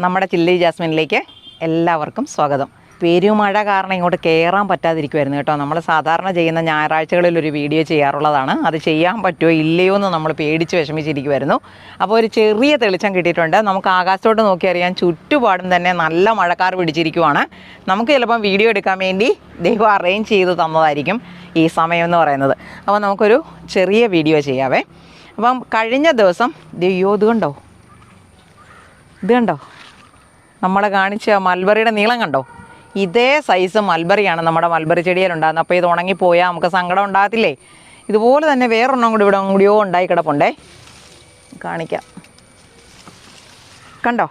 നമ്മുടെ ചില്ലി ജാസ്മിനിലേക്ക് എല്ലാവർക്കും സ്വാഗതം. പെരുമഴ കാരണം ഇങ്ങോട്ട് കയറാൻ പറ്റാതിരിക്കുമായിരുന്നു കേട്ടോ. നമ്മൾ സാധാരണ ചെയ്യുന്ന ഞായറാഴ്ചകളിൽ ഒരു വീഡിയോ ചെയ്യാറുള്ളതാണ്. അത് ചെയ്യാൻ പറ്റുമോ ഇല്ലയോ എന്ന് നമ്മൾ പേടിച്ച് വിഷമിച്ചിരിക്കുമായിരുന്നു. അപ്പോൾ ഒരു ചെറിയ തെളിച്ചം കിട്ടിയിട്ടുണ്ട്. നമുക്ക് ആകാശത്തോട്ട് നോക്കി അറിയാൻ ചുറ്റുപാടും തന്നെ നല്ല മഴക്കാർ പിടിച്ചിരിക്കുവാണ്. നമുക്ക് ചിലപ്പം വീഡിയോ എടുക്കാൻ വേണ്ടി ദൈവം അറേഞ്ച് ചെയ്ത് തന്നതായിരിക്കും ഈ സമയം എന്ന് പറയുന്നത്. അപ്പോൾ നമുക്കൊരു ചെറിയ വീഡിയോ ചെയ്യാവേ. അപ്പം കഴിഞ്ഞ ദിവസം ഇത് കണ്ടോ നമ്മൾ കാണിച്ച മൽബറിയുടെ നീളം കണ്ടോ? ഇതേ സൈസ് മൽബറിയാണ് നമ്മുടെ മൽബറി ചെടിയിലുണ്ടാകുന്നത്. അപ്പോൾ ഇത് ഉണങ്ങിപ്പോയാൽ നമുക്ക് സങ്കടം ഉണ്ടാകത്തില്ലേ? ഇതുപോലെ തന്നെ വേറൊരെണ്ണം കൂടി ഇവിടെ കൂടിയോ ഉണ്ടായി കിടപ്പുണ്ടേ, കാണിക്കാം. കണ്ടോ?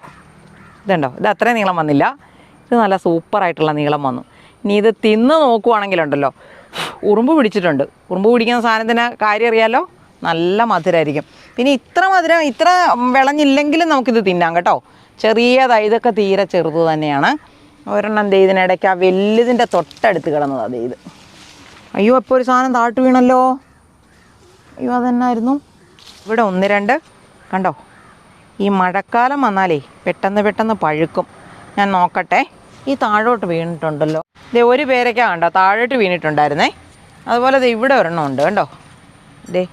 ഇതുണ്ടോ? ഇത് അത്രയും നീളം വന്നില്ല, ഇത് നല്ല സൂപ്പറായിട്ടുള്ള നീളം വന്നു. ഇനി ഇത് തിന്ന് നോക്കുവാണെങ്കിലുണ്ടല്ലോ, ഉറുമ്പ് പിടിച്ചിട്ടുണ്ട്. ഉറുമ്പ് പിടിക്കുന്ന സാധനത്തിന് കാര്യം അറിയാമല്ലോ, നല്ല മധുരമായിരിക്കും. പിന്നെ ഇത്ര വിളഞ്ഞില്ലെങ്കിലും നമുക്കിത് തിന്നാം കേട്ടോ. ചെറിയതായി, ഇതൊക്കെ തീരെ ചെറുത് തന്നെയാണ്. ഒരെണ്ണം ഇതിനിടയ്ക്ക് ആ വലുതിൻ്റെ തൊട്ടടുത്ത് കിടന്നത് അതേ ഇത്. അയ്യോ, ഇപ്പോൾ ഒരു സാധനം താഴ്ത്തു വീണല്ലോ. അയ്യോ, അതെന്നായിരുന്നു? ഇവിടെ 1-2 കണ്ടോ. ഈ മഴക്കാലം വന്നാലേ പെട്ടെന്ന് പഴുക്കും. ഞാൻ നോക്കട്ടെ. ഈ താഴോട്ട് വീണിട്ടുണ്ടല്ലോ. ദേ ഒരു പേരയ്ക്ക കണ്ടോ, താഴോട്ട് വീണിട്ടുണ്ടായിരുന്നേ. അതുപോലെ ദേ ഇവിടെ ഒരെണ്ണം ഉണ്ട് കണ്ടോ. ദേ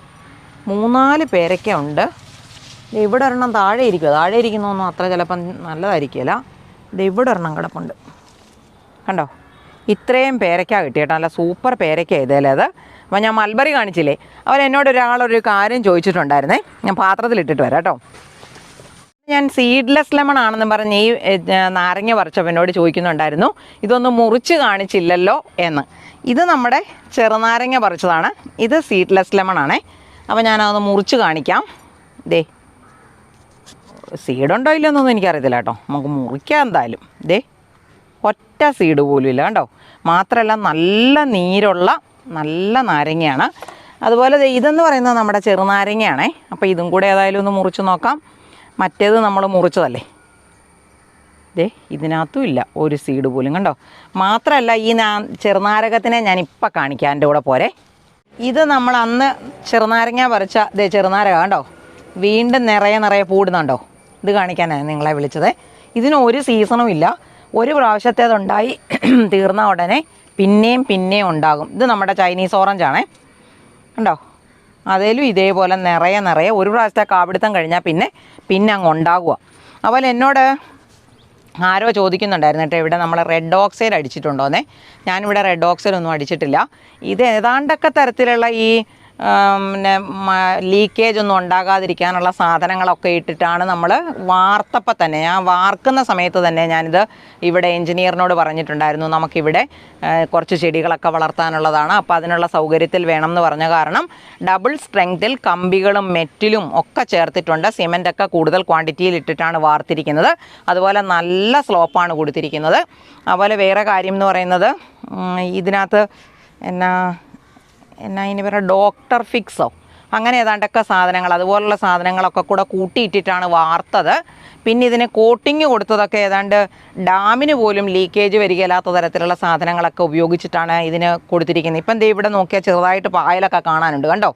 3-4 പേരയ്ക്ക ഉണ്ട്. ഇവിടെ ഒരെണ്ണം താഴെ ഇരിക്കുന്നതൊന്നും അത്ര ചിലപ്പം നല്ലതായിരിക്കില്ല. ഇത് ഇവിടെ ഒരെണ്ണം കിടപ്പുണ്ട് കണ്ടോ. ഇത്രയും പേരയ്ക്ക കിട്ടി കേട്ടോ, നല്ല സൂപ്പർ പേരയ്ക്ക ഇതേലത്. അപ്പോൾ ഞാൻ മൽബറി കാണിച്ചില്ലേ, അവരെന്നോട് ഒരാളൊരു കാര്യം ചോദിച്ചിട്ടുണ്ടായിരുന്നേ. ഞാൻ പാത്രത്തിലിട്ടിട്ട് വരാം കേട്ടോ. ഞാൻ സീഡ്ലെസ് ലെമൺ ആണെന്ന് പറഞ്ഞ് ഈ നാരങ്ങ പറിച്ചപ്പോൾ എന്നോട് ചോദിക്കുന്നുണ്ടായിരുന്നു, ഇതൊന്നും മുറിച്ച് കാണിച്ചില്ലല്ലോ എന്ന്. ഇത് നമ്മുടെ ചെറുനാരങ്ങ പറിച്ചതാണ്. ഇത് സീഡ്ലെസ് ലെമൺ ആണേ. അപ്പോൾ ഞാനതൊന്ന് മുറിച്ച് കാണിക്കാം. ദേ സീഡുണ്ടോ ഇല്ലെന്നൊന്നും എനിക്കറിയത്തില്ല കേട്ടോ. നമുക്ക് മുറിക്കാം എന്തായാലും. ദേ ഒറ്റ സീഡ് പോലും ഇല്ല കണ്ടോ. മാത്രമല്ല നല്ല നീരുള്ള നല്ല നാരങ്ങയാണ്. അതുപോലെ ഇതെന്ന് പറയുന്നത് നമ്മുടെ ചെറുനാരങ്ങയാണേ. അപ്പോൾ ഇതും കൂടെ ഏതായാലും ഒന്ന് മുറിച്ച് നോക്കാം. മറ്റേത് നമ്മൾ മുറിച്ചതല്ലേ. ദേ ഇതിനകത്തും ഇല്ല ഒരു സീഡ് പോലും കണ്ടോ. മാത്രമല്ല ഈ ചെറുനാരകത്തിനെ ഞാനിപ്പോൾ കാണിക്കാം, എൻ്റെ കൂടെ പോരെ. ഇത് നമ്മൾ അന്ന് ചെറുനാരങ്ങ പറിച്ച ചെറുനാരക കണ്ടോ, വീണ്ടും നിറയെ പൂടുന്നുണ്ടോ. ഇത് കാണിക്കാനാണ് നിങ്ങളെ വിളിച്ചത്. ഇതിന് ഒരു സീസണും ഇല്ല. ഒരു പ്രാവശ്യത്തേതുണ്ടായി തീർന്ന ഉടനെ പിന്നെയും ഉണ്ടാകും. ഇത് നമ്മുടെ ചൈനീസ് ഓറഞ്ചാണേ കണ്ടോ. അതേലും ഇതേപോലെ നിറയെ ഒരു പ്രാവശ്യത്തെ കാപിടുത്തം കഴിഞ്ഞാൽ പിന്നെ അങ്ങ് ഉണ്ടാകുക. അതുപോലെ എന്നോട് ആരോ ചോദിക്കുന്നുണ്ടായിരുന്നു കേട്ടോ, ഇവിടെ നമ്മൾ റെഡ് ഓക്സൈഡ് അടിച്ചിട്ടുണ്ടോന്നേ. ഞാനിവിടെ റെഡ് ഓക്സൈഡ് ഒന്നും അടിച്ചിട്ടില്ല. ഇത് ഏതാണ്ടൊക്കെ തരത്തിലുള്ള ഈ പിന്നെ ലീക്കേജ് ഒന്നും ഉണ്ടാകാതിരിക്കാനുള്ള സാധനങ്ങളൊക്കെ ഇട്ടിട്ടാണ് നമ്മൾ വാർത്തപ്പോൾ തന്നെ, ഞാൻ വാർക്കുന്ന സമയത്ത് തന്നെ ഞാനിത് ഇവിടെ എൻജിനീയറിനോട് പറഞ്ഞിട്ടുണ്ടായിരുന്നു, നമുക്കിവിടെ കുറച്ച് ചെടികളൊക്കെ വളർത്താനുള്ളതാണ്. അപ്പോൾ അതിനുള്ള സൗകര്യത്തിൽ വേണം എന്ന് പറഞ്ഞ കാരണം ഡബിൾ സ്ട്രെങ്ത്തിൽ കമ്പികളും മെറ്റിലും ഒക്കെ ചേർത്തിട്ടുണ്ട്. സിമെൻറ്റൊക്കെ കൂടുതൽ ക്വാണ്ടിറ്റിയിൽ ഇട്ടിട്ടാണ് വാർത്തിരിക്കുന്നത്. അതുപോലെ നല്ല സ്ലോപ്പാണ് കൊടുത്തിരിക്കുന്നത്. അതുപോലെ വേറെ കാര്യം എന്ന് പറയുന്നത്, ഇതിനകത്ത് എന്നാ ഇനി പറയുക ഡോക്ടർ ഫിക്സോ അങ്ങനെ ഏതാണ്ടൊക്കെ സാധനങ്ങൾ, അതുപോലുള്ള സാധനങ്ങളൊക്കെ കൂടെ കൂട്ടിയിട്ടിട്ടാണ് വാർത്തത്. പിന്നെ ഇതിന് കോട്ടിങ് കൊടുത്തതൊക്കെ ഏതാണ്ട് ഡാമിന് പോലും ലീക്കേജ് വരികയില്ലാത്ത തരത്തിലുള്ള സാധനങ്ങളൊക്കെ ഉപയോഗിച്ചിട്ടാണ് ഇതിന് കൊടുത്തിരിക്കുന്നത്. ഇപ്പം ദേ ഇവിടെ നോക്കിയാൽ ചെറുതായിട്ട് പായലൊക്കെ കാണാനുണ്ട് കണ്ടോ.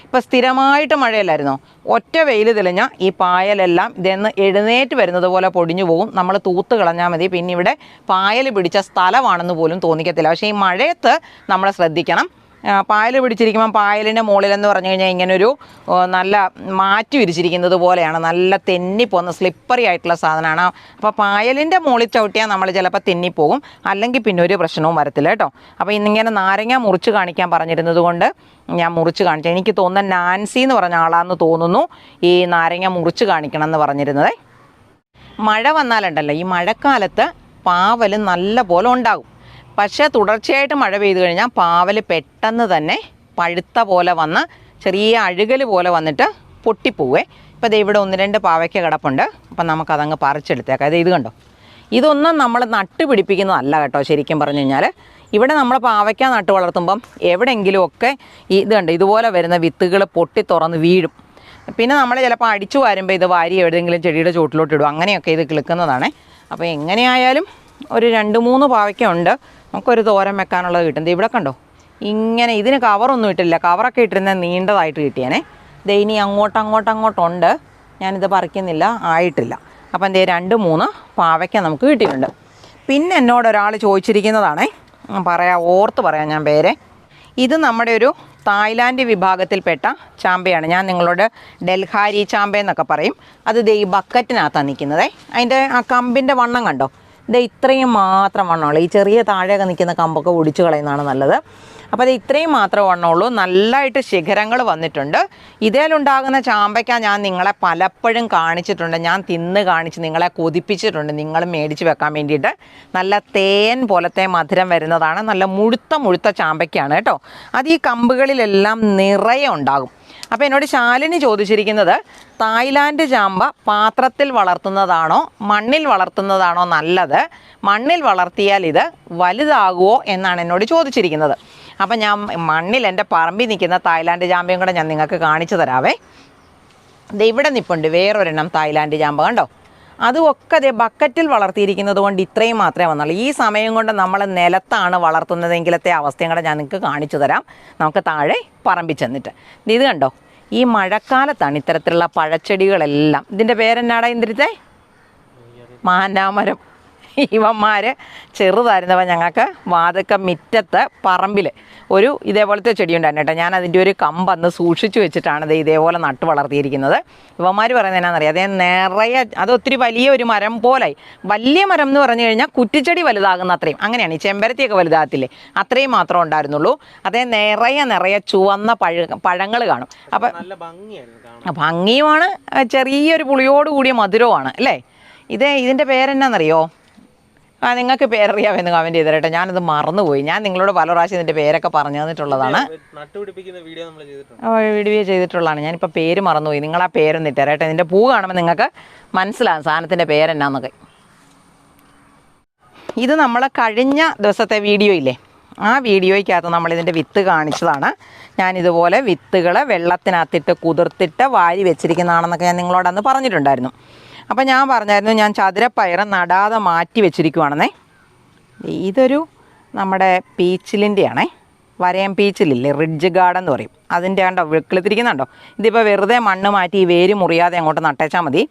ഇപ്പം സ്ഥിരമായിട്ട് മഴയല്ലായിരുന്നോ, ഒറ്റ വെയിൽ തെളിഞ്ഞ ഈ പായലെല്ലാം ഇതെന്ന് എഴുന്നേറ്റ് വരുന്നത് പോലെ പൊടിഞ്ഞു പോകും. നമ്മൾ തൂത്ത് കളഞ്ഞാൽ മതി. പിന്നെ ഇവിടെ പായൽ പിടിച്ച സ്ഥലമാണെന്ന് പോലും തോന്നിക്കത്തില്ല. പക്ഷേ ഈ മഴയത്ത് നമ്മൾ ശ്രദ്ധിക്കണം. പായൽ പിടിച്ചിരിക്കുമ്പം പായലിൻ്റെ മുകളിലെന്ന് പറഞ്ഞു കഴിഞ്ഞാൽ ഇങ്ങനൊരു നല്ല മാറ്റി വിരിച്ചിരിക്കുന്നത് പോലെയാണ്, നല്ല തെന്നിപ്പോകുന്ന സ്ലിപ്പറി ആയിട്ടുള്ള സാധനമാണ്. അപ്പോൾ പായലിൻ്റെ മുകളിൽ ചവിട്ടിയാൽ നമ്മൾ ചിലപ്പോൾ തെന്നിപ്പോകും, അല്ലെങ്കിൽ പിന്നെ ഒരു പ്രശ്നവും വരത്തില്ല കേട്ടോ. അപ്പോൾ ഇന്നിങ്ങനെ നാരങ്ങ മുറിച്ച് കാണിക്കാൻ പറഞ്ഞിരുന്നത് കൊണ്ട് ഞാൻ മുറിച്ച് കാണിച്ചു. എനിക്ക് തോന്നുന്ന നാൻസി എന്ന് പറഞ്ഞ ആളാണെന്ന് തോന്നുന്നു ഈ നാരങ്ങ മുറിച്ച് കാണിക്കണം എന്ന് പറഞ്ഞിരുന്നത്. മഴ വന്നാലുണ്ടല്ലോ, ഈ മഴക്കാലത്ത് പാവൽ നല്ല പോലെ ഉണ്ടാകും. പക്ഷേ തുടർച്ചയായിട്ട് മഴ പെയ്തു കഴിഞ്ഞാൽ പാവൽ പെട്ടെന്ന് തന്നെ പഴുത്ത പോലെ വന്ന് ചെറിയ അഴുകൽ പോലെ വന്നിട്ട് പൊട്ടിപ്പോവേ. ഇപ്പോൾ ദേ ഇവിടെ 1-2 പാവയ്ക്ക കിടപ്പുണ്ട്. അപ്പം നമുക്കതങ്ങ് പറിച്ചെടുത്തേക്കാം. ഇത് കണ്ടോ, ഇതൊന്നും നമ്മൾ നട്ടുപിടിപ്പിക്കുന്നതല്ല കേട്ടോ. ശരിക്കും പറഞ്ഞു കഴിഞ്ഞാൽ ഇവിടെ നമ്മൾ പാവയ്ക്ക നട്ട് വളർത്തുമ്പം എവിടെയെങ്കിലുമൊക്കെ ഇത് കണ്ടോ, ഇതുപോലെ വരുന്ന വിത്തുകൾ പൊട്ടി തുറന്ന് വീഴും. പിന്നെ നമ്മൾ ചിലപ്പോൾ അടിച്ചു വരുമ്പോൾ ഇത് വാരി എവിടെയെങ്കിലും ചെടിയുടെ ചുവട്ടിലോട്ട് ഇടും. അങ്ങനെയൊക്കെ ഇത് കിളുക്കുന്നതാണ്. അപ്പോൾ എങ്ങനെയായാലും ഒരു 2-3 പാവയ്ക്ക ഉണ്ട്. നമുക്കൊരു തോരൻ വെക്കാനുള്ളത് കിട്ടും. ഇവിടെ കണ്ടോ, ഇങ്ങനെ ഇതിന് കവറൊന്നും ഇട്ടില്ല. കവറൊക്കെ ഇട്ടിരുന്ന നീണ്ടതായിട്ട് കിട്ടിയാനേ. ദേ ഇനി അങ്ങോട്ടങ്ങോട്ടുണ്ട്. ഞാനിത് പറിക്കുന്നില്ല, ആയിട്ടില്ല. അപ്പം ദേ 2-3 പാവയ്ക്ക നമുക്ക് കിട്ടിയിട്ടുണ്ട്. പിന്നെ എന്നോട് ഒരാൾ ചോദിച്ചിരിക്കുന്നതാണേ, ഓർത്ത് പറയാം ഞാൻ പേരെ. ഇത് നമ്മുടെ ഒരു തായ്ലാൻഡ് വിഭാഗത്തിൽപ്പെട്ട ചാമ്പയാണ്. ഞാൻ നിങ്ങളോട് ഡെൽഹാരി ചാമ്പ എന്നൊക്കെ പറയും. അത് ദേ ഈ ബക്കറ്റിനകത്താണ് നിൽക്കുന്നത്. അതിൻ്റെ ആ കമ്പിൻ്റെ വണ്ണം കണ്ടോ, ഇത് ഇത്രയും മാത്രം വണ്ണമുള്ളൂ. ഈ ചെറിയ താഴെയൊക്കെ നിൽക്കുന്ന കമ്പൊക്കെ ഒടിച്ചു കളയുന്നതാണ് നല്ലത്. അപ്പോൾ അത് ഇത്രയും മാത്രമേ വണ്ണമുള്ളൂ. നല്ലതായിട്ട് ശിഖരങ്ങൾ വന്നിട്ടുണ്ട്. ഇതിലുണ്ടാകുന്ന ചാമ്പയ്ക്ക ഞാൻ നിങ്ങളെ പലപ്പോഴും കാണിച്ചിട്ടുണ്ട്. ഞാൻ തിന്ന് കാണിച്ച് നിങ്ങളെ കൊതിപ്പിച്ചിട്ടുണ്ട്, നിങ്ങൾ മേടിച്ച് വെക്കാൻ വേണ്ടിയിട്ട്. നല്ല തേൻ പോലത്തെ മധുരം വരുന്നതാണ്. നല്ല മുഴുത്ത ചാമ്പയ്ക്കാണ് കേട്ടോ. അത് ഈ കമ്പുകളിലെല്ലാം നിറയെ ഉണ്ടാകും. അപ്പോൾ എന്നോട് ശാലിനി ചോദിച്ചിരിക്കുന്നത്, തായ്ലാൻഡ് ചാമ്പ പാത്രത്തിൽ വളർത്തുന്നതാണോ മണ്ണിൽ വളർത്തുന്നതാണോ നല്ലത്? മണ്ണിൽ വളർത്തിയാൽ ഇത് വലുതാകുമോ എന്നാണ് എന്നോട് ചോദിച്ചിരിക്കുന്നത്. അപ്പം ഞാൻ മണ്ണിൽ എൻ്റെ പറമ്പിൽ നിൽക്കുന്ന തായ്ലാൻഡ് ചാമ്പയും കൂടെ ഞാൻ നിങ്ങൾക്ക് കാണിച്ചു തരാവേ. ഇത് ഇവിടെ നിൽപ്പുണ്ട് വേറൊരെണ്ണം തായ്ലാൻഡ് ചാമ്പ കണ്ടോ. അതുമൊക്കെ അതേ ബക്കറ്റിൽ വളർത്തിയിരിക്കുന്നത് കൊണ്ട് ഇത്രയും മാത്രമേ വന്നുള്ളൂ. ഈ സമയം കൊണ്ട് നമ്മൾ നിലത്താണ് വളർത്തുന്നതെങ്കിലത്തെ അവസ്ഥയും കൂടെ ഞാൻ നിങ്ങൾക്ക് കാണിച്ചു തരാം, നമുക്ക് താഴെ പറമ്പിൽ ചെന്നിട്ട്. ഇത് കണ്ടോ, ഈ മഴക്കാലത്താണ് ഇത്തരത്തിലുള്ള പഴച്ചെടികളെല്ലാം. ഇതിൻ്റെ പേരെന്നാടാ ഇന്ദ്രിത്തെ? മാനാമരം. ഇവന്മാർ ചെറുതായിരുന്നവ ഞങ്ങൾക്ക് വാതക്ക മിറ്റത്ത് പറമ്പിൽ ഒരു ഇതേപോലത്തെ ചെടി ഉണ്ടായിരുന്നു കേട്ടോ. ഞാൻ അതിൻ്റെ ഒരു കമ്പന്ന് സൂക്ഷിച്ചു വെച്ചിട്ടാണ് ഇത് ഇതേപോലെ നട്ട് വളർത്തിയിരിക്കുന്നത്. ഇവന്മാർ പറയുന്നത് എന്നാണെന്നറിയാം, അതേ നിറയെ അത് ഒത്തിരി വലിയ ഒരു മരം പോലെ. വലിയ മരം എന്ന് പറഞ്ഞു കഴിഞ്ഞാൽ കുറ്റിച്ചെടി വലുതാകുന്ന അത്രയും, അങ്ങനെയാണ്. ഈ ചെമ്പരത്തിയൊക്കെ വലുതാകത്തില്ലേ, അത്രയും മാത്രമേ ഉണ്ടായിരുന്നുള്ളൂ. അതേ നിറയെ ചുവന്ന പഴങ്ങൾ കാണും. അപ്പം ഭംഗിയുമാണ്, ചെറിയൊരു പുളിയോട് കൂടിയ മധുരവുമാണ് അല്ലേ. ഇതിൻ്റെ പേരെന്നാണെന്നറിയോ? നിങ്ങൾക്ക് പേരറിയാമെന്ന് കമൻറ്റ് ചെയ്തേരട്ടെ, ഞാനത് മറന്നുപോയി. ഞാൻ നിങ്ങളോട് പല പ്രാവശ്യം ഇതിൻ്റെ പേരൊക്കെ പറഞ്ഞു തന്നിട്ടുള്ളതാണ്, വീഡിയോ ചെയ്തിട്ടുള്ളതാണ്. ഞാനിപ്പോൾ പേര് മറന്നുപോയി. നിങ്ങൾ ആ പേരൊന്ന് ഇട്ടേരട്ടെ. ഇതിൻ്റെ പൂ കാണുമ്പോൾ നിങ്ങൾക്ക് മനസ്സിലാകും സാധനത്തിൻ്റെ പേരെന്നാന്നൊക്കെ. ഇത് നമ്മൾ കഴിഞ്ഞ ദിവസത്തെ വീഡിയോ ഇല്ലേ, ആ വീഡിയോയ്ക്കകത്ത് നമ്മളിതിൻ്റെ വിത്ത് കാണിച്ചതാണ്. ഞാനിതുപോലെ വിത്തുകൾ വെള്ളത്തിനകത്തിട്ട് കുതിർത്തിട്ട് വാരി വെച്ചിരിക്കുന്നതാണെന്നൊക്കെ ഞാൻ നിങ്ങളോട് അന്ന് പറഞ്ഞിട്ടുണ്ടായിരുന്നു. അപ്പം ഞാൻ പറഞ്ഞായിരുന്നു ഞാൻ ചതുരപ്പയർ നടാതെ മാറ്റി വെച്ചിരിക്കുവാണെന്നേ. ഇതൊരു നമ്മുടെ പീച്ചിലിൻ്റെയാണേ, വരയം പീച്ചിലില്ലേ, റിഡ്ജ് ഗാർഡൻ എന്ന് പറയും. അതിൻ്റെ കണ്ടോ വെക്കിളിത്തിരിക്കുന്നുണ്ടോ. ഇതിപ്പോൾ വെറുതെ മണ്ണ് മാറ്റി ഈ വേര് മുറിയാതെ അങ്ങോട്ട് നട്ടേച്ചാൽ മതി,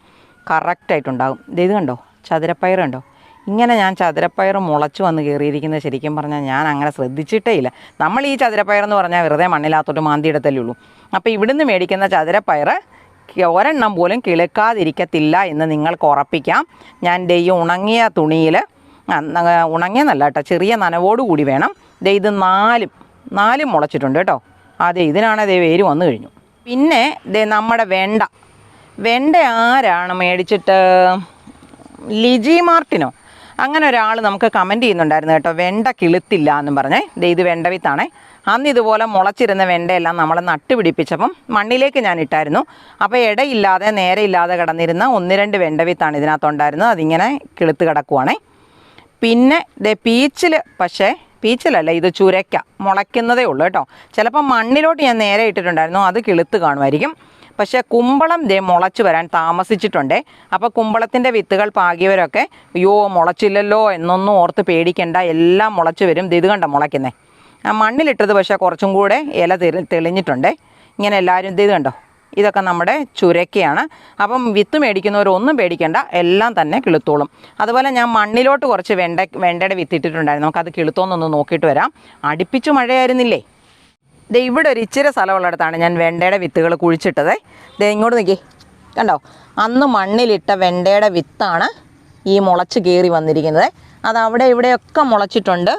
കറക്റ്റായിട്ടുണ്ടാകും. ഇത് കണ്ടോ ചതുരപ്പയർ കണ്ടോ. ഇങ്ങനെ ഞാൻ ചതുരപ്പയർ മുളച്ചു വന്ന് കയറിയിരിക്കുന്നത് ശരിക്കും പറഞ്ഞാൽ ഞാൻ അങ്ങനെ ശ്രദ്ധിച്ചിട്ടേ ഇല്ല. നമ്മൾ ഈ ചതുരപ്പയർ എന്ന് പറഞ്ഞാൽ വെറുതെ മണ്ണിലാത്തോട്ട് മാന്തി എടുത്തല്ലേ ഉള്ളൂ. അപ്പോൾ ഇവിടുന്ന് മേടിക്കുന്ന ചതുരപ്പയർ ഒരെണ്ണം പോലും കിളുക്കാതിരിക്കത്തില്ല എന്ന് നിങ്ങൾക്ക് ഉറപ്പിക്കാം. ഞാൻ ഈ ഉണങ്ങിയ തുണിയിൽ, ഉണങ്ങിയെന്നല്ല കേട്ടോ, ചെറിയ നനവോട് കൂടി വേണം. ഇത് നാലും മുളച്ചിട്ടുണ്ട് കേട്ടോ. ഇതിനാണ് വേര് വന്നു കഴിഞ്ഞു. പിന്നെ നമ്മുടെ വെണ്ട ആരാണ് മേടിച്ചിട്ട്, ലിജി മാർട്ടിനോ അങ്ങനെ ഒരാൾ നമുക്ക് കമൻറ്റ് ചെയ്യുന്നുണ്ടായിരുന്നു കേട്ടോ, വെണ്ട കിളുത്തില്ല എന്നും പറഞ്ഞേ. ഇത് വെണ്ട വിത്താണേ. അന്ന് ഇതുപോലെ മുളച്ചിരുന്ന വെണ്ടയെല്ലാം നമ്മൾ നട്ടുപിടിപ്പിച്ചപ്പം മണ്ണിലേക്ക് ഞാൻ ഇട്ടായിരുന്നു. അപ്പോൾ ഇടയില്ലാതെ നേരെയില്ലാതെ കിടന്നിരുന്ന 1-2 വെണ്ട വിത്താണ് ഇതിനകത്തുണ്ടായിരുന്നത്. അതിങ്ങനെ കിളുത്ത് കിടക്കുവാണേ. പിന്നെ പീച്ചിൽ, പക്ഷേ പീച്ചിലല്ല, ഇത് ചുരയ്ക്ക മുളയ്ക്കുന്നതേ ഉള്ളൂ കേട്ടോ. ചിലപ്പോൾ മണ്ണിലോട്ട് ഞാൻ നേരെ ഇട്ടിട്ടുണ്ടായിരുന്നു, അത് കിളുത്ത് കാണുമായിരിക്കും. പക്ഷേ കുമ്പളം മുളച്ച് വരാൻ താമസിച്ചിട്ടുണ്ടേ. അപ്പോൾ കുമ്പളത്തിൻ്റെ വിത്തുകൾ പാകിയവരൊക്കെ അയ്യോ മുളച്ചില്ലല്ലോ എന്നൊന്നും ഓർത്ത് പേടിക്കേണ്ട, എല്ലാം മുളച്ച് വരും. ഇത് കണ്ടോ മുളയ്ക്കുന്നേ. മണ്ണിലിട്ടത് പക്ഷേ കുറച്ചും കൂടെ ഇല തെളിഞ്ഞിട്ടുണ്ടേ. ഇങ്ങനെ എല്ലാവരും ഇത് കണ്ടോ, ഇതൊക്കെ നമ്മുടെ ചുരക്കയാണ്. അപ്പം വിത്ത് മേടിക്കുന്നവരൊന്നും പേടിക്കേണ്ട, എല്ലാം തന്നെ കിളുത്തോളും. അതുപോലെ ഞാൻ മണ്ണിലോട്ട് കുറച്ച് വെണ്ടയുടെ വിത്തിട്ടിട്ടുണ്ടായിരുന്നു. നമുക്കത് കിളുത്തോന്നൊന്ന് നോക്കിയിട്ട് വരാം. അടുപ്പിച്ച് മഴയായിരുന്നില്ലേ. ഇവിടെ ഒരു ഇച്ചിരി സ്ഥലമുള്ളിടത്താണ് ഞാൻ വെണ്ടയുടെ വിത്തുകൾ കുഴിച്ചിട്ടത്. ഇങ്ങോട്ട് നിൽക്കി കണ്ടോ, അന്ന് മണ്ണിലിട്ട വെണ്ടയുടെ വിത്താണ് ഈ മുളച്ച് കയറി വന്നിരിക്കുന്നത്. അത് അവിടെ ഇവിടെയൊക്കെ മുളച്ചിട്ടുണ്ട്.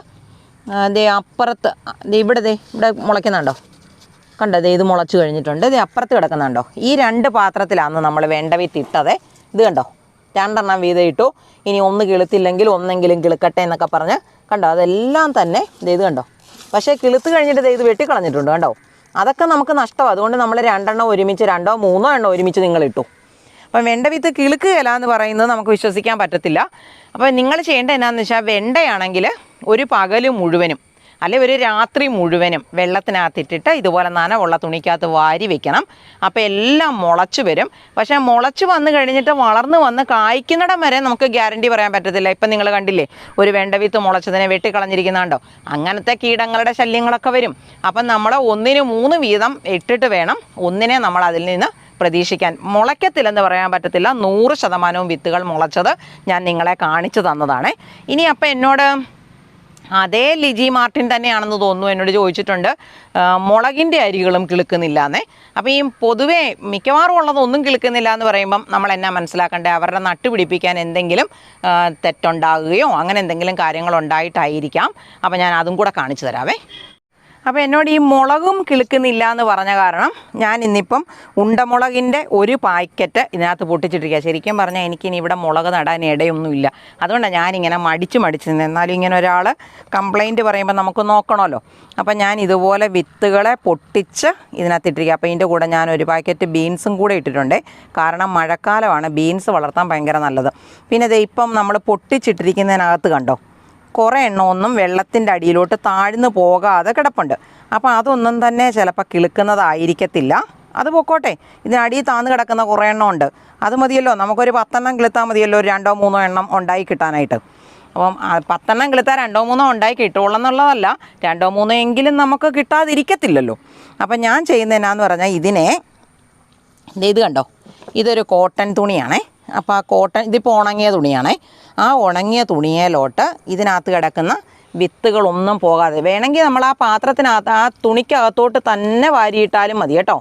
അപ്പുറത്ത് ഇവിടെ മുളയ്ക്കുന്നുണ്ടോ കണ്ടോ, ഇത് മുളച്ച് കഴിഞ്ഞിട്ടുണ്ട്. അപ്പുറത്ത് കിടക്കുന്നുണ്ടോ. ഈ 2 പാത്രത്തിലാണ് നമ്മൾ വെണ്ട വിത്ത് ഇട്ടത്. ഇത് കണ്ടോ, 2 എണ്ണം വീതം ഇട്ടു. ഇനി ഒന്ന് കിളുത്തില്ലെങ്കിൽ ഒന്നെങ്കിലും കിളുക്കട്ടെ എന്നൊക്കെ പറഞ്ഞ് കണ്ടോ, അതെല്ലാം തന്നെ ഇത് കണ്ടോ. പക്ഷേ കിളുത്ത് കഴിഞ്ഞിട്ട് ഇത് വെട്ടിക്കളഞ്ഞിട്ടുണ്ട് കണ്ടോ. അതൊക്കെ നമുക്ക് നഷ്ടമാണ്. അതുകൊണ്ട് നമ്മൾ 2 എണ്ണം ഒരുമിച്ച്, 2 or 3 എണ്ണം ഒരുമിച്ച് നിങ്ങളിട്ടു. അപ്പം വെണ്ട വിത്ത് കിളുക്കുകയില്ല എന്ന് പറയുന്നത് നമുക്ക് വിശ്വസിക്കാൻ പറ്റത്തില്ല. അപ്പോൾ നിങ്ങൾ ചെയ്യേണ്ടത് എന്നാന്ന് വെച്ചാൽ, വെണ്ടയാണെങ്കിൽ ഒരു പകൽ മുഴുവനും അല്ലെങ്കിൽ ഒരു രാത്രി മുഴുവനും വെള്ളത്തിനകത്തിട്ടിട്ട് ഇതുപോലെ നനവുള്ള തുണിക്കകത്ത് വാരി വെക്കണം. അപ്പോൾ എല്ലാം മുളച്ച് വരും. പക്ഷേ മുളച്ച് വന്ന് കഴിഞ്ഞിട്ട് വളർന്ന് വന്ന് കായ്ക്കുന്നിടം വരെ നമുക്ക് ഗ്യാരണ്ടി പറയാൻ പറ്റത്തില്ല. ഇപ്പം നിങ്ങൾ കണ്ടില്ലേ, ഒരു വെണ്ട വിത്ത് മുളച്ചതിനെ വെട്ടിക്കളഞ്ഞിരിക്കുന്നുണ്ടോ. അങ്ങനത്തെ കീടങ്ങളുടെ ശല്യങ്ങളൊക്കെ വരും. അപ്പം നമ്മൾ 1-3 വീതം ഇട്ടിട്ട് വേണം ഒന്നിനെ നമ്മൾ അതിൽ നിന്ന് പ്രതീക്ഷിക്കാൻ. മുളയ്ക്കത്തില്ലെന്ന് പറയാൻ പറ്റത്തില്ല, 100% വിത്തുകൾ മുളച്ചത് ഞാൻ നിങ്ങളെ കാണിച്ചു തന്നതാണ്. ഇനി അപ്പം എന്നോട് അതേ ലിജി മാർട്ടിൻ തന്നെയാണെന്ന് തോന്നുന്നു എന്നോട് ചോദിച്ചിട്ടുണ്ട്, മുളകിൻ്റെ അരികളും കിളുക്കുന്നില്ല എന്നേ. അപ്പോൾ ഈ പൊതുവേ മിക്കവാറും ഉള്ളതൊന്നും കിളുക്കുന്നില്ല എന്ന് പറയുമ്പം നമ്മൾ എന്നാ മനസ്സിലാക്കണ്ടേ, അവരുടെ നട്ടുപിടിപ്പിക്കാൻ എന്തെങ്കിലും തെറ്റുണ്ടാകുകയോ അങ്ങനെ എന്തെങ്കിലും കാര്യങ്ങളുണ്ടായിട്ടായിരിക്കാം. അപ്പോൾ ഞാൻ അതും കൂടെ കാണിച്ചു തരാവേ. അപ്പോൾ എന്നോട് ഈ മുളകും കിളുക്കുന്നില്ല എന്ന് പറഞ്ഞ കാരണം ഞാൻ ഇന്നിപ്പം ഉണ്ടമുളകിൻ്റെ ഒരു പാക്കറ്റ് ഇതിനകത്ത് പൊട്ടിച്ചിട്ടിരിക്കുക. ശരിക്കും പറഞ്ഞാൽ എനിക്കിനി ഇവിടെ മുളക് നടാൻ ഇടയൊന്നുമില്ല. അതുകൊണ്ടാണ് ഞാനിങ്ങനെ മടിച്ച് നിന്ന്. എന്നാലും ഇങ്ങനെ ഒരാൾ കംപ്ലൈൻറ്റ് പറയുമ്പോൾ നമുക്ക് നോക്കണമല്ലോ. അപ്പം ഞാൻ ഇതുപോലെ വിത്തുകളെ പൊട്ടിച്ച് ഇതിനകത്തിട്ടിരിക്കുക. അപ്പോൾ ഇതിൻ്റെ കൂടെ ഞാൻ ഒരു പാക്കറ്റ് ബീൻസും കൂടെ ഇട്ടിട്ടുണ്ട്. കാരണം മഴക്കാലമാണ്, ബീൻസ് വളർത്താൻ ഭയങ്കര നല്ലത്. പിന്നെ ഇത് ഇപ്പം നമ്മൾ പൊട്ടിച്ചിട്ടിരിക്കുന്നതിനകത്ത് കണ്ടോ, കുറേ എണ്ണമൊന്നും വെള്ളത്തിൻ്റെ അടിയിലോട്ട് താഴ്ന്നു പോകാതെ കിടപ്പുണ്ട്. അപ്പോൾ അതൊന്നും തന്നെ ചിലപ്പോൾ കിളുക്കുന്നതായിരിക്കത്തില്ല. അത് പൊക്കോട്ടെ, ഇതിനടിയിൽ താന്ന് കിടക്കുന്ന കുറേ എണ്ണം ഉണ്ട്. അത് മതിയല്ലോ, നമുക്കൊരു 10 എണ്ണം കിളുത്താൽ മതിയല്ലോ, ഒരു 2-3 എണ്ണം ഉണ്ടായി കിട്ടാനായിട്ട്. അപ്പം 10 എണ്ണം കിളുത്താൽ 2-3 ഉണ്ടായി കിട്ടുള്ളൂ എന്നുള്ളതല്ല, 2-3 എങ്കിലും നമുക്ക് കിട്ടാതിരിക്കത്തില്ലല്ലോ. അപ്പം ഞാൻ ചെയ്യുന്നതെന്നാന്ന് പറഞ്ഞാൽ ഇതിനെ ഇത് കണ്ടോ, ഇതൊരു കോട്ടൺ തുണിയാണേ. അപ്പോൾ ആ കോട്ടൺ ഇതിപ്പോൾ ഉണങ്ങിയ തുണിയാണേ. ആ ഉണങ്ങിയ തുണിയിലോട്ട് ഇതിനകത്ത് കിടക്കുന്ന വിത്തുകളൊന്നും പോകാതെ വേണമെങ്കിൽ നമ്മൾ ആ പാത്രത്തിനകത്ത് ആ തുണിക്കകത്തോട്ട് തന്നെ വാരിയിട്ടാലും മതി കേട്ടോ.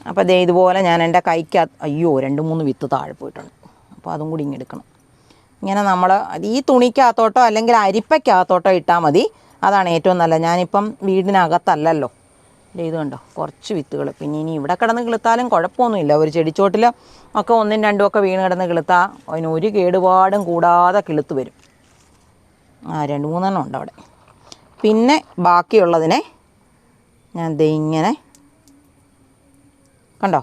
അപ്പോൾ ദേ ഇതുപോലെ ഞാൻ എൻ്റെ കൈക്കകത്ത്, അയ്യോ 2-3 വിത്ത് താഴെ പോയിട്ടുണ്ട്. അപ്പോൾ അതും കൂടി ഇങ്ങനെ എടുക്കണം. ഇങ്ങനെ നമ്മൾ ഈ തുണിക്കകത്തോട്ടോ അല്ലെങ്കിൽ അരിപ്പയ്ക്കകത്തോട്ടോ ഇട്ടാൽ മതി, അതാണ് ഏറ്റവും നല്ലത്. ഞാനിപ്പം വീടിനകത്തല്ലല്ലോ. ഇത് കണ്ടോ, കുറച്ച് വിത്തുകൾ. പിന്നെ ഇനി ഇവിടെ കിടന്ന് കിളുത്താലും കുഴപ്പമൊന്നുമില്ല. ഒരു ചെടിച്ചോട്ടിൽ ഒക്കെ 1-2 ഒക്കെ വീണ് കിടന്ന് കിളുത്താൽ അതിന് ഒരു കേടുപാടും കൂടാതെ കിളുത്ത് വരും. 2-3 എണ്ണം ഉണ്ട് അവിടെ. പിന്നെ ബാക്കിയുള്ളതിനെ ഞാൻ ദേ ഇങ്ങനെ കണ്ടോ,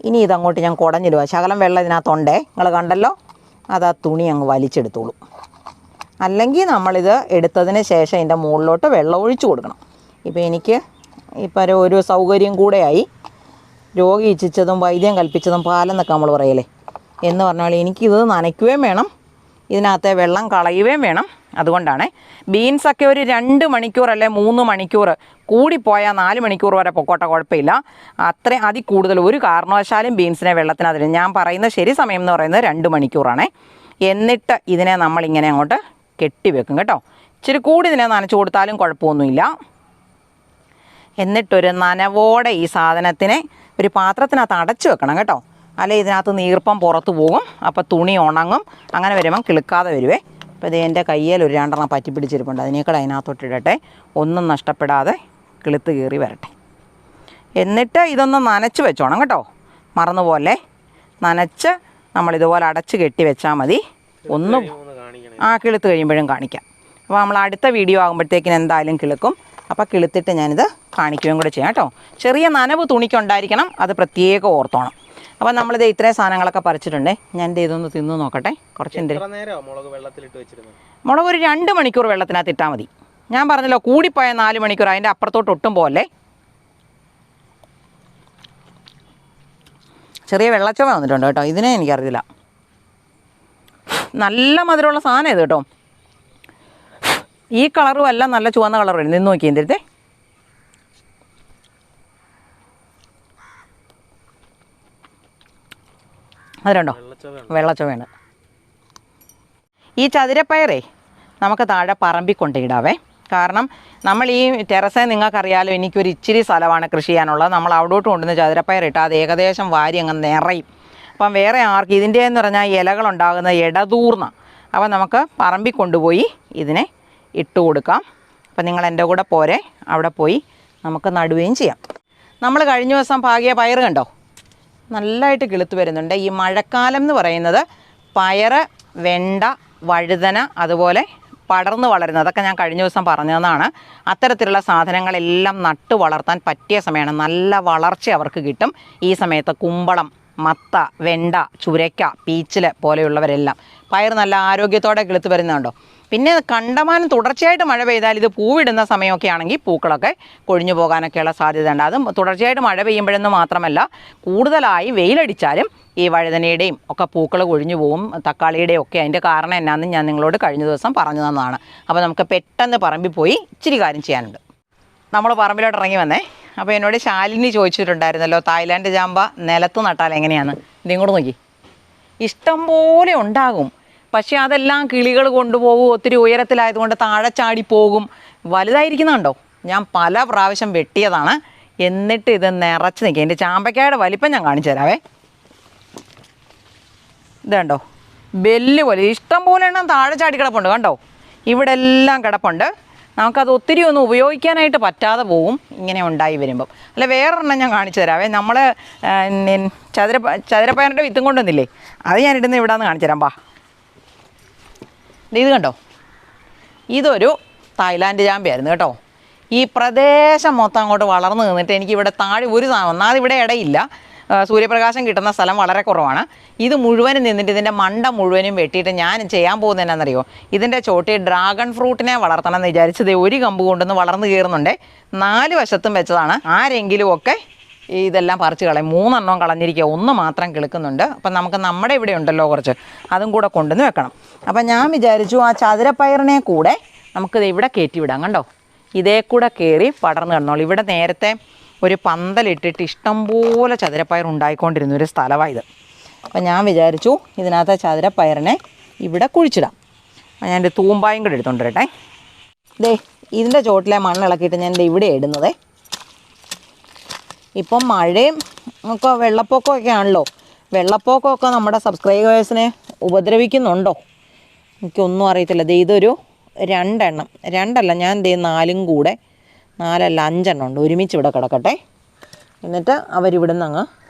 ഇനി ഇതങ്ങോട്ട് ഞാൻ കുടഞ്ഞിടുക. ശകലം വെള്ളം ഇതിനകത്തുണ്ടേ, നിങ്ങൾ കണ്ടല്ലോ. അത് ആ തുണി അങ്ങ് വലിച്ചെടുത്തോളൂ. അല്ലെങ്കിൽ നമ്മളിത് എടുത്തതിന് ശേഷം ഇതിൻ്റെ മുകളിലോട്ട് വെള്ളം ഒഴിച്ചു കൊടുക്കണം. ഇപ്പോൾ എനിക്ക് ഇപ്പം ഒരു സൗകര്യം കൂടെയായി. രോഗി ഇച്ഛിച്ചതും വൈദ്യം കൽപ്പിച്ചതും പാലെന്നൊക്കെ നമ്മൾ പറയലേ എന്ന് പറഞ്ഞാൽ എനിക്കിത് നനയ്ക്കുകയും വേണം, ഇതിനകത്തെ വെള്ളം കളയുകയും വേണം. അതുകൊണ്ടാണ് ബീൻസൊക്കെ ഒരു 2 മണിക്കൂർ അല്ലെ 3 മണിക്കൂർ, കൂടിപ്പോയാൽ 4 മണിക്കൂർ വരെ പൊക്കോട്ടെ, കുഴപ്പമില്ല. അത്രയും അതിൽ കൂടുതൽ ഒരു കാരണവശാലും ബീൻസിനെ വെള്ളത്തിനകത്ത്, ഞാൻ പറയുന്ന ശരി സമയം എന്ന് പറയുന്നത് 2 മണിക്കൂറാണേ. എന്നിട്ട് ഇതിനെ നമ്മളിങ്ങനെ അങ്ങോട്ട് കെട്ടിവെക്കും കേട്ടോ. ഇച്ചിരി കൂടി ഇതിനെ നനച്ച് കൊടുത്താലും കുഴപ്പമൊന്നുമില്ല. എന്നിട്ടൊരു നനവോടെ ഈ സാധനത്തിനെ ഒരു പാത്രത്തിനകത്ത് അടച്ചു വെക്കണം കേട്ടോ, അല്ലെ ഇതിനകത്ത് നീർപ്പം പുറത്ത് പോകും. അപ്പോൾ തുണി ഉണങ്ങും. അങ്ങനെ വരുമ്പം കിളുക്കാതെ വരുവേ. അപ്പോൾ ഇത് എൻ്റെ കയ്യിൽ ഒരു 2 എണ്ണം പറ്റി പിടിച്ചിരിപ്പുണ്ട്. അതിനേക്കാൾ അതിനകത്തോട്ടിടട്ടെ, ഒന്നും നഷ്ടപ്പെടാതെ കിളുത്ത് കയറി വരട്ടെ. എന്നിട്ട് ഇതൊന്ന് നനച്ച് വെച്ചോണം കേട്ടോ, മറന്നുപോലെ നനച്ച് നമ്മളിതുപോലെ അടച്ച് കെട്ടി വെച്ചാൽ മതി. ഒന്നും കിളുത്ത് കഴിയുമ്പോഴും കാണിക്കാം. അപ്പോൾ നമ്മൾ അടുത്ത വീഡിയോ ആകുമ്പോഴത്തേക്കിന് എന്തായാലും കിളുക്കും. അപ്പോൾ കിളുത്തിട്ട് ഞാനിത് കാണിക്കുകയും കൂടെ ചെയ്യാം കേട്ടോ. ചെറിയ നനവ് തുണിക്കുണ്ടായിരിക്കണം, അത് പ്രത്യേകം ഓർത്തോണം. അപ്പോൾ നമ്മളിത് ഇത്രയും സാധനങ്ങളൊക്കെ പറിച്ചിട്ടുണ്ട്. ഞാൻ ഇതൊന്ന് തിന്നു നോക്കട്ടെ. കുറച്ച് മുളക് ഒരു 2 മണിക്കൂർ വെള്ളത്തിനകത്ത് ഇട്ടാൽ മതി. ഞാൻ പറഞ്ഞല്ലോ കൂടിപ്പോയ 4 മണിക്കൂർ, അതിൻ്റെ അപ്പുറത്തോട്ട് ഒട്ടും പോലെ. ചെറിയ വെള്ളച്ചവ വന്നിട്ടുണ്ട് കേട്ടോ, ഇതിനെ എനിക്കറിയില്ല. നല്ല മധുരമുള്ള സാധനം ഇത് കേട്ടോ. ഈ കളറും അല്ല, നല്ല ചുവന്ന കളർ വരും. നിന്ന് നോക്കി എന്തിരുത്തേ. അതിലുണ്ടോ വെള്ളച്ചവയാണ്. ഈ ചതുരപ്പയറേ നമുക്ക് താഴെ പറമ്പിൽ കൊണ്ടിടാവേ. കാരണം നമ്മൾ ഈ ടെറസേ നിങ്ങൾക്കറിയാലോ, എനിക്കൊരു ഇച്ചിരി സ്ഥലമാണ് കൃഷി ചെയ്യാനുള്ളത്. നമ്മൾ അവിടോട്ട് കൊണ്ടുവന്ന് ചതുരപ്പയർ ഇട്ടാൽ അത് ഏകദേശം വാരി അങ്ങ് നിറയും. അപ്പം വേറെ ആർക്ക് ഇതിൻ്റെ എന്ന് പറഞ്ഞാൽ ഇലകളുണ്ടാകുന്ന ഇടതൂർന്ന. അപ്പം നമുക്ക് പറമ്പിൽ കൊണ്ടുപോയി ഇതിനെ ഇട്ട് കൊടുക്കാം. അപ്പം നിങ്ങൾ എൻ്റെ കൂടെ പോരെ, അവിടെ പോയി നമുക്ക് നടുകയും ചെയ്യാം. നമ്മൾ കഴിഞ്ഞ ദിവസം പാകിയ പയർ കണ്ടോ, നല്ലതായിട്ട് കിളുത്ത് വരുന്നുണ്ട്. ഈ മഴക്കാലം എന്ന് പറയുന്നത് പയർ, വെണ്ട, വഴുതന, അതുപോലെ പടർന്ന് വളരുന്നത്, അതൊക്കെ ഞാൻ കഴിഞ്ഞ ദിവസം പറഞ്ഞതാണ്. അത്തരത്തിലുള്ള സാധനങ്ങളെല്ലാം നട്ട് വളർത്താൻ പറ്റിയ സമയമാണ്. നല്ല വളർച്ച അവർക്ക് കിട്ടും ഈ സമയത്ത്. കുമ്പളം, മത്ത, വെണ്ട, ചുരയ്ക്ക, പീച്ചിൽ പോലെയുള്ളവരെല്ലാം പയർ നല്ല ആരോഗ്യത്തോടെ കിളുത്ത് വരുന്നുണ്ടോ. പിന്നെ കണ്ടമാനം തുടർച്ചയായിട്ട് മഴ പെയ്താൽ ഇത് പൂവിടുന്ന സമയമൊക്കെ ആണെങ്കിൽ പൂക്കളൊക്കെ കൊഴിഞ്ഞു പോകാനൊക്കെയുള്ള സാധ്യതയുണ്ട്. അതും തുടർച്ചയായിട്ട് മഴ പെയ്യുമ്പോഴെന്ന് മാത്രമല്ല, കൂടുതലായി വെയിലടിച്ചാലും ഈ വഴുതനയുടെയും ഒക്കെ പൂക്കൾ കൊഴിഞ്ഞു പോകും, തക്കാളിയുടെയും ഒക്കെ. അതിൻ്റെ കാരണം എന്നാന്ന് ഞാൻ നിങ്ങളോട് കഴിഞ്ഞ ദിവസം പറഞ്ഞു തന്നതാണ്. അപ്പോൾ നമുക്ക് പെട്ടെന്ന് പറമ്പിൽ പോയി ഇച്ചിരി കാര്യം ചെയ്യാനുണ്ട്. നമ്മൾ പറമ്പിലോട്ട് ഇറങ്ങി വന്നേ. അപ്പോൾ എന്നോട് ശാലിനി ചോദിച്ചിട്ടുണ്ടായിരുന്നല്ലോ തായ്ലാൻഡ് ചാമ്പ നിലത്ത് നട്ടാൽ എങ്ങനെയാണ്. ഇതിങ്ങോട്ട് നോക്കി, ഇഷ്ടം പോലെ ഉണ്ടാകും. പക്ഷേ അതെല്ലാം കിളികൾ കൊണ്ടുപോകും. ഒത്തിരി ഉയരത്തിലായതുകൊണ്ട് താഴെ ചാടി പോകും. വലുതായിരിക്കുന്നുണ്ടോ, ഞാൻ പല പ്രാവശ്യം വെട്ടിയതാണ്. എന്നിട്ട് ഇത് നിറച്ച് നിൽക്കുക. എൻ്റെ ചാമ്പയ്ക്കായുടെ വലിപ്പം ഞാൻ കാണിച്ചു തരാവേ. ഇത് കണ്ടോ, ബെല്ല് പോലെ ഇഷ്ടം പോലെ എണ്ണം താഴെ ചാടി കിടപ്പുണ്ട്. കണ്ടോ, ഇവിടെ എല്ലാം കിടപ്പുണ്ട്. നമുക്കത് ഒത്തിരി ഒന്നും ഉപയോഗിക്കാനായിട്ട് പറ്റാതെ പോവും ഇങ്ങനെ ഉണ്ടായി വരുമ്പം. അല്ല, വേറൊരെണ്ണം ഞാൻ കാണിച്ചു തരാവേ. നമ്മൾ ചതുരപ്പയറിൻ്റെ വിത്തും കൊണ്ടുവന്നില്ലേ, അത് ഞാൻ ഇടുന്ന ഇവിടെ നിന്ന് കാണിച്ചു തരാം. ഇത് കണ്ടോ, ഇതൊരു തായ്ലാൻഡ് ചാമ്പയായിരുന്നു കേട്ടോ. ഈ പ്രദേശം മൊത്തം അങ്ങോട്ട് വളർന്നു നിന്നിട്ട് എനിക്കിവിടെ താഴെ ഒരു ഒന്നാമത് ഇവിടെ ഇടയില്ല, സൂര്യപ്രകാശം കിട്ടുന്ന സ്ഥലം വളരെ കുറവാണ്. ഇത് മുഴുവനും നിന്നിട്ട് ഇതിൻ്റെ മണ്ട മുഴുവനും വെട്ടിയിട്ട് ഞാൻ ചെയ്യാൻ പോകുന്നത് എന്നാണെന്നറിയോ, ഇതിൻ്റെ ചോട്ടി ഡ്രാഗൺ ഫ്രൂട്ടിനെ വളർത്തണം എന്ന് വിചാരിച്ചത് ഒരു കമ്പ് കൊണ്ടൊന്ന് വളർന്നു കയറുന്നുണ്ട്. 4 വശത്തും വെച്ചതാണ്. ആരെങ്കിലുമൊക്കെ ഇതെല്ലാം പറിച്ച് കളയും. 3 എണ്ണം കളഞ്ഞിരിക്കുക, 1 മാത്രം കിളുക്കുന്നുണ്ട്. അപ്പം നമുക്ക് നമ്മുടെ ഇവിടെ ഉണ്ടല്ലോ കുറച്ച്, അതും കൂടെ കൊണ്ടുവന്ന് വെക്കണം. അപ്പം ഞാൻ വിചാരിച്ചു ആ ചതുരപ്പയറിനെ കൂടെ നമുക്കിത് ഇവിടെ കയറ്റി വിടാം. കണ്ടോ, ഇതേ കൂടെ കയറി പടർന്ന് കിടന്നോളൂ. ഇവിടെ നേരത്തെ ഒരു പന്തലിട്ടിട്ട് ഇഷ്ടംപോലെ ചതുരപ്പയർ ഉണ്ടായിക്കൊണ്ടിരുന്ന ഒരു സ്ഥലമായത്. അപ്പം ഞാൻ വിചാരിച്ചു ഇതിനകത്ത് ചതുരപ്പയറിനെ ഇവിടെ കുഴിച്ചിടാം. ഞാൻ എൻ്റെ തൂമ്പായും കൂടെ എടുത്തോണ്ട് വരട്ടെ. ദേ, ഇതിൻ്റെ ചോട്ടിലെ മണ്ണ് ഇളക്കിയിട്ട് ഞാൻ ഇവിടെ ഇടുന്നത്. ഇപ്പം മഴയും ഒക്കെ വെള്ളപ്പൊക്കമൊക്കെ ആണല്ലോ. വെള്ളപ്പൊക്കമൊക്കെ നമ്മുടെ സബ്സ്ക്രൈബേഴ്സിനെ ഉപദ്രവിക്കുന്നുണ്ടോ എനിക്കൊന്നും അറിയത്തില്ല. ദേ, ഇതൊരു 2 എണ്ണം, 2 അല്ല, ഞാൻ ദേ 4 കൂടെ 4 അല്ല 5 എണ്ണം ഉണ്ട്. ഒരുമിച്ച് ഇവിടെ കിടക്കട്ടെ. എന്നിട്ട് അവരിവിടുന്ന് അങ്ങ്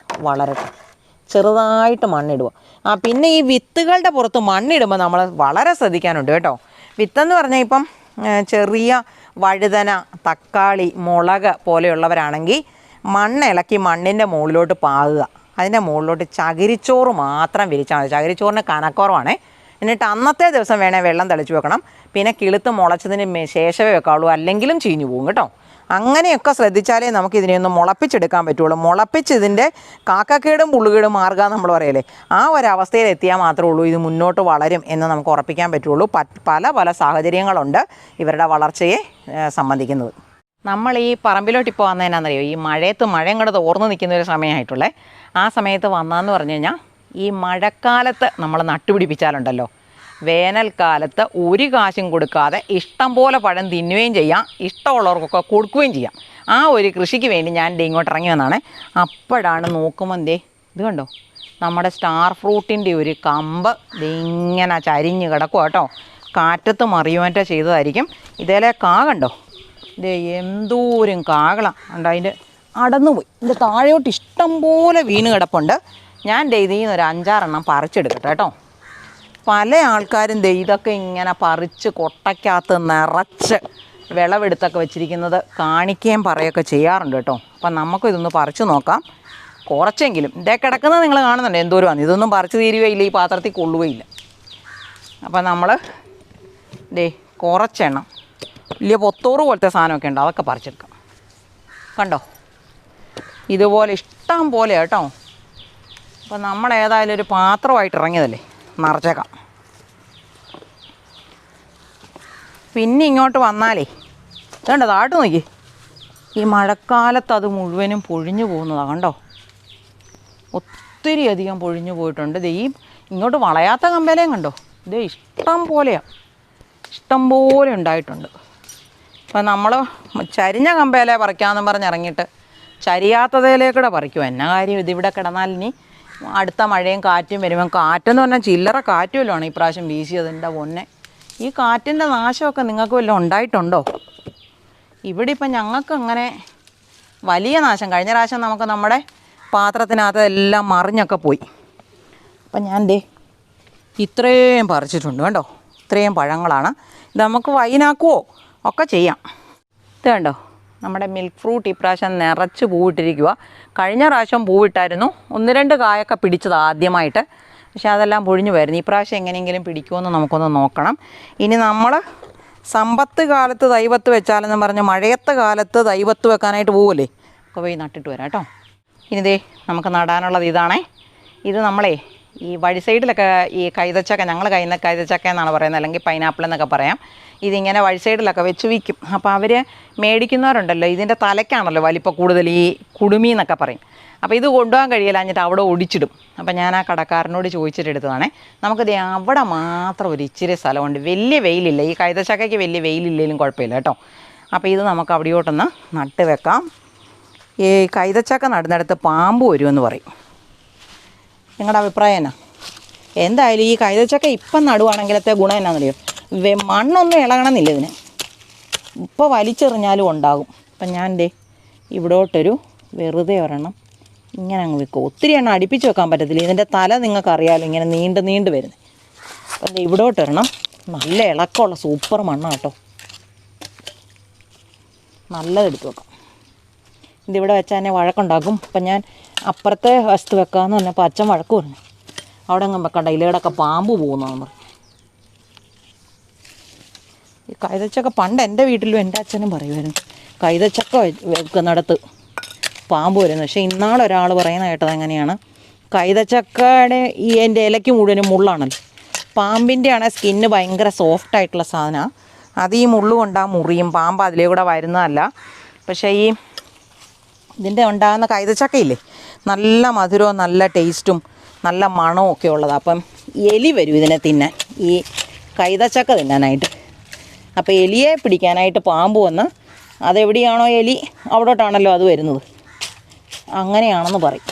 വളരട്ടെ. ചെറുതായിട്ട് മണ്ണിടുക. പിന്നെ ഈ വിത്തുകളുടെ പുറത്ത് മണ്ണിടുമ്പോൾ നമ്മൾ വളരെ ശ്രദ്ധിക്കാനുണ്ട് കേട്ടോ. വിത്തെന്ന് പറഞ്ഞാൽ ഇപ്പം ചെറിയ വഴുതന, തക്കാളി, മുളക് പോലെയുള്ളവരാണെങ്കിൽ മണ്ണ് ഇളക്കി മണ്ണിൻ്റെ മുകളിലോട്ട് പാകുക. അതിൻ്റെ മുകളിലോട്ട് ചകിരിച്ചോറ് മാത്രം വിരിച്ചാൽ മതി. ചകിരിച്ചോറിന് കനക്കുറവാണേ. എന്നിട്ട് അന്നത്തെ ദിവസം വേണേൽ വെള്ളം തെളിച്ച് വെക്കണം. പിന്നെ കിളുത്ത് മുളച്ചതിന് ശേഷമേ വെക്കാവുള്ളൂ, അല്ലെങ്കിലും ചീഞ്ഞു പോകും കേട്ടോ. അങ്ങനെയൊക്കെ ശ്രദ്ധിച്ചാലേ നമുക്ക് ഇതിനെയൊന്ന് മുളപ്പിച്ചെടുക്കാൻ പറ്റുള്ളൂ. മുളപ്പിച്ച് ഇതിൻ്റെ കാക്കക്കേടും പുള്ളുകേടും മാറുക നമ്മൾ പറയല്ലേ, ആ ഒരവസ്ഥയിൽ എത്തിയാൽ മാത്രമേ ഉള്ളൂ ഇത് മുന്നോട്ട് വളരും എന്ന് നമുക്ക് ഉറപ്പിക്കാൻ പറ്റുള്ളൂ. പല പല സാഹചര്യങ്ങളുണ്ട് ഇവരുടെ വളർച്ചയെ സംബന്ധിക്കുന്നത്. നമ്മൾ ഈ പറമ്പിലോട്ട് ഇപ്പോൾ വന്നതെന്നാണെന്നറിയോ, ഈ മഴയും കൂടെ തോർന്ന് നിൽക്കുന്ന ഒരു സമയമായിട്ടുള്ളേ. ആ സമയത്ത് വന്നതെന്ന് പറഞ്ഞു കഴിഞ്ഞാൽ ഈ മഴക്കാലത്ത് നമ്മൾ നട്ടുപിടിപ്പിച്ചാലുണ്ടല്ലോ, വേനൽക്കാലത്ത് ഒരു കാശും കൊടുക്കാതെ ഇഷ്ടം പോലെ പഴം തിന്നുകയും ചെയ്യാം, ഇഷ്ടമുള്ളവർക്കൊക്കെ കൊടുക്കുകയും ചെയ്യാം. ആ ഒരു കൃഷിക്ക് വേണ്ടി ഞാൻ ഇങ്ങോട്ട് ഇറങ്ങി വന്നതാണ്. അപ്പോഴാണ് നോക്കുമ്പോൾ ഇത് കണ്ടോ, നമ്മുടെ സ്റ്റാർ ഫ്രൂട്ടിൻ്റെ ഒരു കമ്പ് ഇതിങ്ങനെ ചരിഞ്ഞ് കിടക്കുക കേട്ടോ. കാറ്റത്ത് മറിയുവാറ്റ ചെയ്തതായിരിക്കും. ഇതേലെ കാ കണ്ടോ, ഇത് എന്തോരം കാകളാണ് ഉണ്ട്. അതിൻ്റെ അടന്നുപോയി. ഇതിൻ്റെ താഴോട്ട് ഇഷ്ടം പോലെ വീണ് കിടപ്പുണ്ട്. ഞാൻ ഇതിൽ നിന്ന് ഒരു 5-6 എണ്ണം പറിച്ചെടുക്കട്ടെ കേട്ടോ. പല ആൾക്കാരും ഇതൊക്കെ ഇങ്ങനെ പറിച്ച് കൊട്ടയ്ക്കകത്ത് നിറച്ച് വിളവെടുത്തൊക്കെ വെച്ചിരിക്കുന്നത് കാണിക്കുകയും പറയുകയൊക്കെ ചെയ്യാറുണ്ട് കേട്ടോ. അപ്പം നമുക്കിതൊന്ന് പറിച്ച് നോക്കാം. കുറച്ചെങ്കിലും ഇതേ കിടക്കുന്നത് നിങ്ങൾ കാണുന്നുണ്ട് എന്തോരമാണ്. ഇതൊന്നും പറിച്ച് തീരുകയില്ല, ഈ പാത്രത്തിൽ കൊള്ളുകയില്ല. അപ്പം നമ്മൾ കുറച്ചെണ്ണം വലിയ പൊത്തോറ് പോലത്തെ സാധനമൊക്കെ ഉണ്ട്, അതൊക്കെ പറിച്ചെടുക്കാം. കണ്ടോ, ഇതുപോലെ ഇഷ്ടം പോലെ കേട്ടോ. അപ്പോൾ നമ്മൾ ഏതായാലും ഒരു പാത്രമായിട്ട് ഇറങ്ങിയതല്ലേ, നിറച്ചേക്കാം. പിന്നെ ഇങ്ങോട്ട് വന്നാലേ ഇതുണ്ട്, താട്ട് നോക്കി, ഈ മഴക്കാലത്ത് അത് മുഴുവനും പൊഴിഞ്ഞു പോകുന്നതാണ്. കണ്ടോ, ഒത്തിരി അധികം പൊഴിഞ്ഞു പോയിട്ടുണ്ട്. ഈ ഇങ്ങോട്ട് വളയാത്ത കമ്പേലയും കണ്ടോ, ഇത് ഇഷ്ടം പോലെയാണ്, ഇഷ്ടം പോലെ ഉണ്ടായിട്ടുണ്ട്. അപ്പം നമ്മൾ ചരിഞ്ഞ കമ്പേലെ പറിക്കാമെന്ന് പറഞ്ഞിറങ്ങിയിട്ട് ചരിയാത്തതേലേക്കൂടെ പറിക്കും. എന്നാ കാര്യം, ഇതിവിടെ കിടന്നാൽ ഇനി അടുത്ത മഴയും കാറ്റും വരുമ്പം, കാറ്റെന്ന് പറഞ്ഞാൽ ചില്ലറ കാറ്റുമല്ലോണ് ഈ പ്രാവശ്യം വീശിയത്. എൻ്റെ പൊന്നെ, ഈ കാറ്റിൻ്റെ നാശമൊക്കെ നിങ്ങൾക്ക് വല്ലതും ഉണ്ടായിട്ടുണ്ടോ? ഇവിടെ ഇപ്പം ഞങ്ങൾക്ക് അങ്ങനെ വലിയ നാശം, കഴിഞ്ഞ പ്രാവശ്യം നമുക്ക് നമ്മുടെ പാത്രത്തിനകത്ത് എല്ലാം മറിഞ്ഞൊക്കെ പോയി. അപ്പം ഞാൻ ഇത്രയും പറിച്ചിട്ടുണ്ട് കണ്ടോ, ഇത്രയും പഴങ്ങളാണ്. ഇത് നമുക്ക് വൈനാക്കുവോ ഒക്കെ ചെയ്യാം. ഇത് കണ്ടോ, നമ്മുടെ മിൽക്ക് ഫ്രൂട്ട് ഇപ്രാവശ്യം നിറച്ച് പൂവിട്ടിരിക്കുക. കഴിഞ്ഞ പ്രാവശ്യം പൂവിട്ടായിരുന്നു, 1-2 കായൊക്കെ പിടിച്ചത് ആദ്യമായിട്ട്. പക്ഷെ അതെല്ലാം പൊഴിഞ്ഞു വരുന്നു. ഈ പ്രാവശ്യം എങ്ങനെയെങ്കിലും പിടിക്കുമെന്ന് നമുക്കൊന്ന് നോക്കണം. ഇനി നമ്മൾ സമ്പത്ത് കാലത്ത് തൈവത്ത് വെച്ചാലെന്ന് പറഞ്ഞ് മഴയത്ത് കാലത്ത് തൈവത്ത് വെക്കാനായിട്ട് പോവില്ലേ, ഒക്കെ പോയി നട്ടിട്ട് വരാം കേട്ടോ. ഇനി നമുക്ക് നടാനുള്ളത് ഇതാണേ. ഇത് നമ്മളെ ഈ വഴി സൈഡിലൊക്കെ ഈ കൈതച്ചക്ക, ഞങ്ങൾ കൈതച്ചക്ക എന്നാണ് പറയുന്നത്, അല്ലെങ്കിൽ പൈനാപ്പിൾ എന്നൊക്കെ പറയാം. ഇതിങ്ങനെ വഴി സൈഡിലൊക്കെ വെച്ച് വിൽക്കും. അപ്പോൾ അവർ മേടിക്കുന്നവരുണ്ടല്ലോ, ഇതിൻ്റെ തലയ്ക്കാണല്ലോ വലിപ്പം കൂടുതൽ, ഈ കുടുമി എന്നൊക്കെ പറയും. അപ്പോൾ ഇത് കൊണ്ടുപോകാൻ കഴിയില്ലാഞ്ഞിട്ട് അവിടെ ഒടിച്ചിടും. അപ്പോൾ ഞാൻ ആ കടക്കാരനോട് ചോദിച്ചിട്ട് എടുത്തതാണേ. നമുക്കിത് അവിടെ മാത്രം ഒരു ഇച്ചിരി സ്ഥലമുണ്ട്, വലിയ വെയിലില്ല. ഈ കൈതച്ചക്കയ്ക്ക് വലിയ വെയിലില്ലെങ്കിലും കുഴപ്പമില്ല കേട്ടോ. അപ്പോൾ ഇത് നമുക്ക് അവിടെയോട്ടൊന്ന് നട്ട് വെക്കാം. ഈ കൈതച്ചക്ക നടുന്നിടത്ത് പാമ്പ് വരുമെന്ന് പറയും. നിങ്ങളുടെ അഭിപ്രായം എന്നാ? എന്തായാലും ഈ കൈതച്ചക്ക ഇപ്പം നടുവാണെങ്കിലത്തെ ഗുണം എന്നാണെന്നറിയോ, മണ്ണൊന്നും ഇളകണമെന്നില്ല ഇതിന്, ഇപ്പോൾ വലിച്ചെറിഞ്ഞാലും ഉണ്ടാകും. അപ്പം ഞാൻ ഇവിടോട്ടൊരു വെറുതെ ഒരെണ്ണം ഇങ്ങനെ അങ്ങ് വെക്കും. ഒത്തിരി എണ്ണം അടുപ്പിച്ച് വെക്കാൻ പറ്റത്തില്ല, ഇതിൻ്റെ തല നിങ്ങൾക്കറിയാമല്ലോ ഇങ്ങനെ നീണ്ട് വരുന്നത്. അപ്പം ഇവിടോട്ടൊരെണ്ണം നല്ല ഇളക്കമുള്ള സൂപ്പർ മണ്ണാണ് കേട്ടോ, നല്ലതെടുത്ത് വെക്കാം. ഇതിവിടെ വെച്ചാൽ തന്നെ വഴക്കുണ്ടാക്കും. അപ്പം ഞാൻ അപ്പുറത്തെ വസ്തു വെക്കാമെന്ന് പറഞ്ഞപ്പോൾ അച്ഛൻ വഴക്ക് പറഞ്ഞു, അവിടെ അങ്ങ് വെക്കണ്ട, ഇലയോടൊക്കെ പാമ്പ് പോകുന്നതെന്ന് പറഞ്ഞു. ഈ കൈതച്ചക്ക പണ്ട് എൻ്റെ വീട്ടിലും എൻ്റെ അച്ഛനും പറയുമായിരുന്നു, കൈതച്ചക്ക വെക്കുന്നിടത്ത് പാമ്പ് വരുന്നു. പക്ഷേ ഇന്നാളൊരാൾ പറയുന്ന കേട്ടത് എങ്ങനെയാണ്, കൈതച്ചക്കയുടെ ഈ എൻ്റെ ഇലയ്ക്ക് മുഴുവനും മുള്ളാണല്ലോ, പാമ്പിൻ്റെ ആണെങ്കിൽ സ്കിന്ന് ഭയങ്കര സോഫ്റ്റായിട്ടുള്ള സാധനമാണ്. അത് ഈ മുള്ളു കൊണ്ടാൽ മുറിയും, പാമ്പ് അതിലേ കൂടെ വരുന്നതല്ല. പക്ഷേ ഈ ഇതിൻ്റെ ഉണ്ടാകുന്ന കൈതച്ചക്കയില്ലേ, നല്ല മധുരവും നല്ല ടേസ്റ്റും നല്ല മണവും ഒക്കെ ഉള്ളതാണ്. അപ്പം എലി വരും ഇതിനെ തിന്നാൻ, ഈ കൈതച്ചക്ക തിന്നാനായിട്ട്. അപ്പോൾ എലിയെ പിടിക്കാനായിട്ട് പാമ്പ് വന്ന് അതെവിടെയാണോ എലി അവിടോട്ടാണല്ലോ അത് വരുന്നത്, അങ്ങനെയാണെന്ന് പറയും.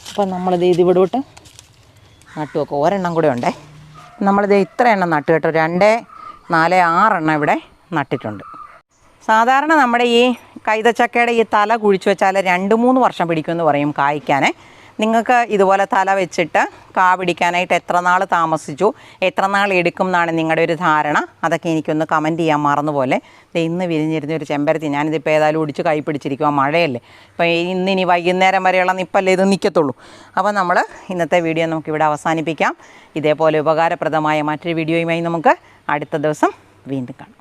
അപ്പം നമ്മളിത് ഇതിവിടോട്ട് നട്ടു വെക്കും. ഒരെണ്ണം കൂടെ ഉണ്ടേ, നമ്മളിത് ഇത്ര എണ്ണം നട്ടു കേട്ടോ, 2, 4, 6 എണ്ണം ഇവിടെ നട്ടിട്ടുണ്ട്. സാധാരണ നമ്മുടെ ഈ കൈതച്ചക്കയുടെ ഈ തല കുഴിച്ച് വെച്ചാൽ 2-3 വർഷം പിടിക്കുമെന്ന് പറയും കായ്ക്കാൻ. നിങ്ങൾക്ക് ഇതുപോലെ തല വെച്ചിട്ട് കാ പിടിക്കാനായിട്ട് എത്ര നാൾ താമസിച്ചു, എത്ര നാൾ എടുക്കും എന്നാണ് നിങ്ങളുടെ ഒരു ധാരണ? അതൊക്കെ എനിക്കൊന്ന് കമൻറ്റ് ചെയ്യാൻ മറന്നുപോലെ. ഇന്ന് വിരിഞ്ഞിരുന്ന ഒരു ചെമ്പരത്തി, ഞാനിതിപ്പോൾ ഏതായാലും ഒടിച്ച് കൈ പിടിച്ചിരിക്കുക, മഴയല്ലേ. അപ്പോൾ ഇന്നിനി വൈകുന്നേരം വരെയുള്ള നിപ്പല്ലേ ഇത് നിൽക്കത്തുള്ളൂ. അപ്പോൾ നമ്മൾ ഇന്നത്തെ വീഡിയോ നമുക്കിവിടെ അവസാനിപ്പിക്കാം. ഇതേപോലെ ഉപകാരപ്രദമായ മറ്റൊരു വീഡിയോയുമായി നമുക്ക് അടുത്ത ദിവസം വീണ്ടും കാണാം.